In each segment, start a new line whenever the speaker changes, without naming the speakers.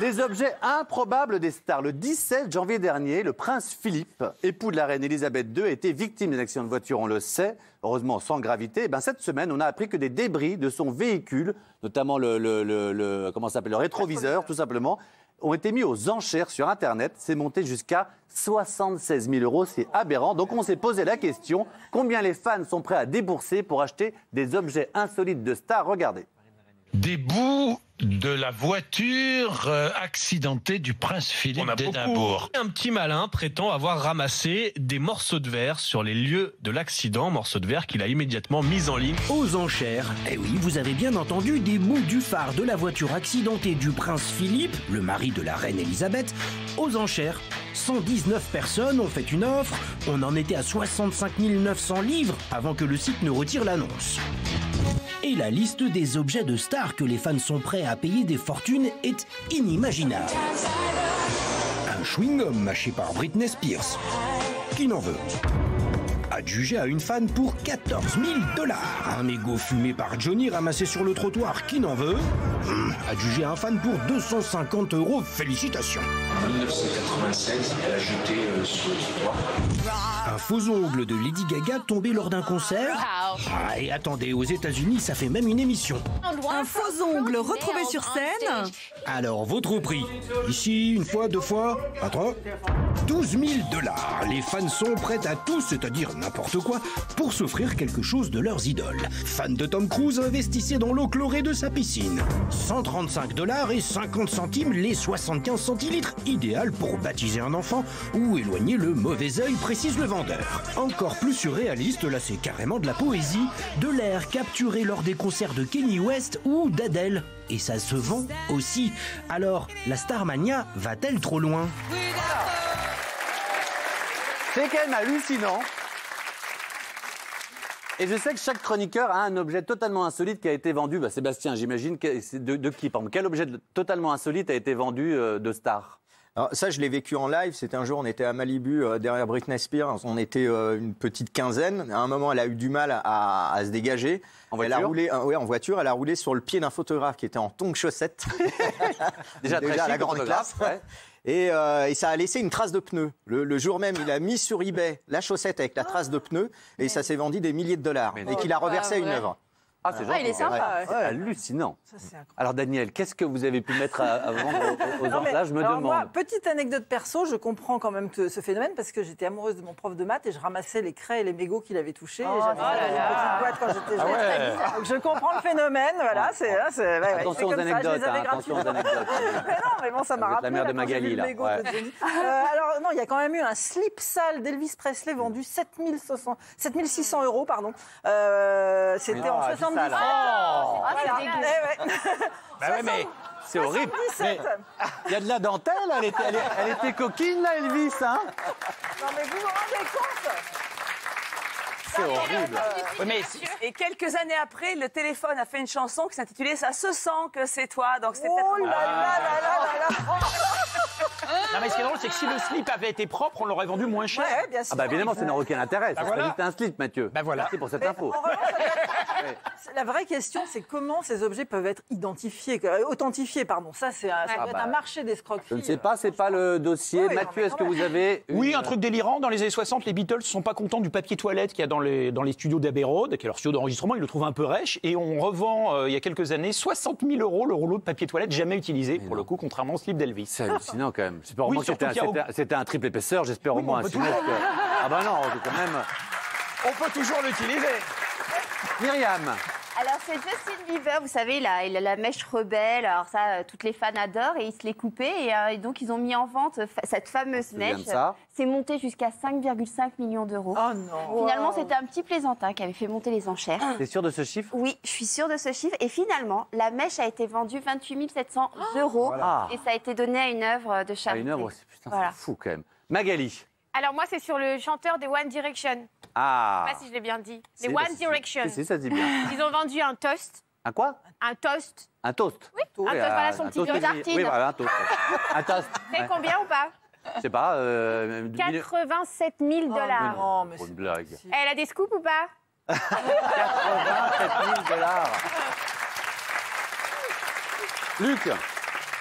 Les objets improbables des stars. Le 17 janvier dernier, le prince Philippe, époux de la reine Elisabeth II, a été victime d'un accident de voiture, on le sait, heureusement sans gravité. Cette semaine, on a appris que des débris de son véhicule, notamment le rétroviseur, tout simplement, ont été mis aux enchères sur Internet. C'est monté jusqu'à 76 000 €. C'est aberrant. Donc, on s'est posé la question, combien les fans sont prêts à débourser pour acheter des objets insolites de stars? Regardez.
Des bouts de la voiture accidentée du prince Philippe d'Édimbourg.
Un petit malin prétend avoir ramassé des morceaux de verre sur les lieux de l'accident, morceaux de verre qu'il a immédiatement mis en ligne.
Aux enchères, eh oui, vous avez bien entendu, des bouts du phare de la voiture accidentée du prince Philippe, le mari de la reine Elisabeth, aux enchères. 119 personnes ont fait une offre, on en était à 65 900 livres avant que le site ne retire l'annonce. Et la liste des objets de stars que les fans sont prêts à payer des fortunes est inimaginable. Un chewing-gum mâché par Britney Spears. Qui n'en veut? Adjugé à une fan pour 14 000 $. Un mégot fumé par Johnny ramassé sur le trottoir. Qui n'en veut? Adjugé à un fan pour 250 €. Félicitations.
En 1996, elle a jeté sur le trottoir.
Un faux ongle de Lady Gaga tombé lors d'un concert. Ah, et attendez, aux États-Unis, ça fait même une émission.
Un faux ongle retrouvé sur scène.
Alors, votre prix? Ici, une fois, deux fois, pas trop. 12 000 $. Les fans sont prêts à tout, c'est-à-dire n'importe quoi, pour s'offrir quelque chose de leurs idoles. Fans de Tom Cruise, investissez dans l'eau chlorée de sa piscine. 135 $ et 50 centimes les 75 centilitres, idéal pour baptiser un enfant ou éloigner le mauvais œil, précise le vendeur. Encore plus surréaliste, là c'est carrément de la poésie, de l'air capturé lors des concerts de Kanye West ou d'Adèle. Et ça se vend aussi. Alors, la Starmania va-t-elle trop loin?
C'est quand même hallucinant. Et je sais que chaque chroniqueur a un objet totalement insolite qui a été vendu. Sébastien, j'imagine, de qui, par exemple, quel objet totalement insolite a été vendu de star?
Alors ça, je l'ai vécu en live. C'était un jour, on était à Malibu, derrière Britney Spears. On était une petite quinzaine. À un moment, elle a eu du mal à se dégager.
En voiture?
Elle a roulé, en voiture. Elle a roulé sur le pied d'un photographe qui était en tongs chaussettes.
Déjà très chic,
la grande classe.
Ouais.
Et ça a laissé une trace de pneu. Le jour même, il a mis sur eBay la chaussette avec la trace de pneu. Et ça s'est vendu des milliers de dollars. Et qu'il a reversé à une œuvre.
Ah, c'est gentil.
Il est sympa.
C'est hallucinant. Alors, Daniel, qu'est-ce que vous avez pu mettre à vendre aux enfants? Je me demande.
Moi, petite anecdote perso, je comprends quand même ce phénomène parce que j'étais amoureuse de mon prof de maths et je ramassais les craies et les mégots qu'il avait touchés. Et j'avais une petite boîte quand j'étais jeune. Donc je comprends le phénomène, voilà.
Attention aux anecdotes. Attention aux anecdotes.
Mais non, ça m'a rappelé.
La mère de Magali, là.
Alors, non, il y a quand même eu un slip sale d'Elvis Presley vendu 7 600 €, pardon. C'était en 70.
Mais c'est horrible. Il y a de la dentelle, elle était coquine, là, Elvis, hein?
Non, mais vous vous rendez compte?
C'est horrible.
Et quelques années après, le téléphone a fait une chanson qui s'intitulait « Ça se sent que c'est toi ». Donc c'était
Oh là là là là là.
Non, mais ce qui est drôle, c'est que si le slip avait été propre, on l'aurait vendu moins cher.
Ouais, bien sûr.
Évidemment, ça n'a aucun intérêt. Ça serait
voilà.
vite un slip, Mathieu.
Voilà.
Merci pour cette info.
En revanche, la vraie question, c'est comment ces objets peuvent être authentifiés, pardon. Ça, c'est un marché d'escroquerie.
Je ne sais pas, c'est pas le dossier.
Ouais,
Mathieu,
non, mais
est-ce que vous avez...
Oui, un truc délirant. Dans les années 60, les Beatles ne sont pas contents du papier toilette qu'il y a dans les studios d'Abbey Road, qui est leur studio d'enregistrement. Ils le trouvent un peu rêche. Et on revend, il y a quelques années, 60 000 € le rouleau de papier toilette jamais utilisé, pour le coup, contrairement au slip d'Elvis.
C'est hallucinant, quand même. J'espère au
Oui,
moins que c'était un triple épaisseur. J'espère au moins un
peut
sinon
toujours.
Ah non, quand même...
On peut toujours l'utiliser.
Myriam.
Alors c'est Justin Bieber, vous savez, il a la mèche rebelle, alors ça, toutes les fans adorent, et il se l'est coupé, et donc ils ont mis en vente cette fameuse mèche. C'est monté jusqu'à 5,5 millions €.
Oh non.
Finalement, c'était un petit plaisantin qui avait fait monter les enchères.
T'es sûr de ce chiffre?
Oui, je suis sûre de ce chiffre, et finalement, la mèche a été vendue 28 700 €,
Voilà.
et ça a été donné à une œuvre de charité.
Une œuvre, putain, c'est fou, quand même. Magali.
Alors moi, c'est sur le chanteur des One Direction.
Ah.
Je ne sais pas si je l'ai bien dit. Les One Direction.
Si, ça se dit bien.
Ils ont vendu un toast.
Un quoi?
Un toast.
Un toast?
Oui, un toast, voilà son petit toast.
Oui, voilà, un toast. Un toast.
C'est combien ou pas?
Je sais pas.
87 000 $.
Non, mais
pour une blague.
Elle a des scoops ou pas?
87 000 $. Luc.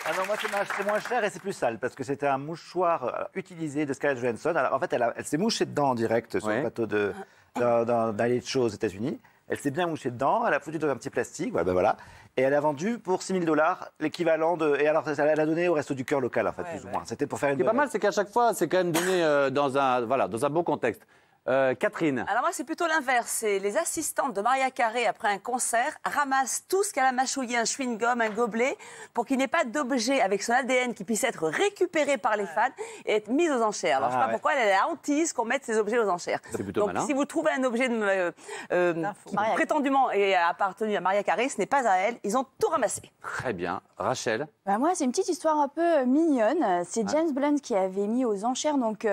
Ah non, moi c'est moins cher et c'est plus sale parce que c'était un mouchoir utilisé de Scarlett Johansson. Alors en fait, elle s'est mouchée dedans en direct sur le plateau d'un late show aux États-Unis. Elle s'est bien mouchée dedans, elle a foutu dans un petit plastique, voilà. Et elle a vendu pour $6 000 l'équivalent de. Et alors, elle a donné au Resto du Cœur local, en fait, plus ou moins. C'était pour faire une.
Ce qui est pas mal, c'est qu'à chaque fois, c'est quand même donné dans un beau contexte. Catherine.
Alors moi, c'est plutôt l'inverse. C'est les assistantes de Maria Carré, après un concert, ramassent tout ce qu'elle a mâchouillé, un chewing-gum, un gobelet, pour qu'il n'y ait pas d'objet avec son ADN qui puisse être récupéré par les fans et être mis aux enchères. Alors je ne sais pas pourquoi elle a hantise qu'on mette ces objets aux enchères.
C'est plutôt
Donc
malin.
si vous trouvez un objet qui prétendument a appartenu à Maria Carré, ce n'est pas à elle. Ils ont tout ramassé.
Très bien. Rachel.
Bah moi, c'est une petite histoire un peu mignonne. C'est James Blunt qui avait mis aux enchères donc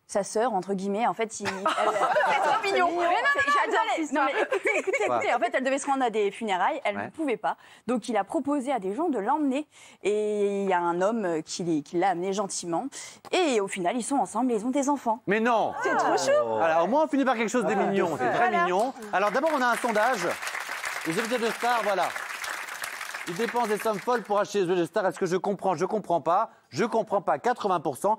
sa sœur, entre guillemets. En fait, c'est
trop mignon.
J'adore. Écoutez. En fait, elle devait se rendre à des funérailles. Elle ne pouvait pas. Donc, il a proposé à des gens de l'emmener. Et il y a un homme qui l'a amené gentiment. Et au final, ils sont ensemble et ils ont des enfants.
Mais non.
C'est trop chou.
Alors, au moins, on finit par quelque chose de mignon. C'est très mignon. Alors, d'abord, on a un sondage. Les objets de star, voilà. Ils dépensent des sommes folles pour acheter les objets de star. Est-ce que je comprends? Je comprends pas. Je comprends pas 80%.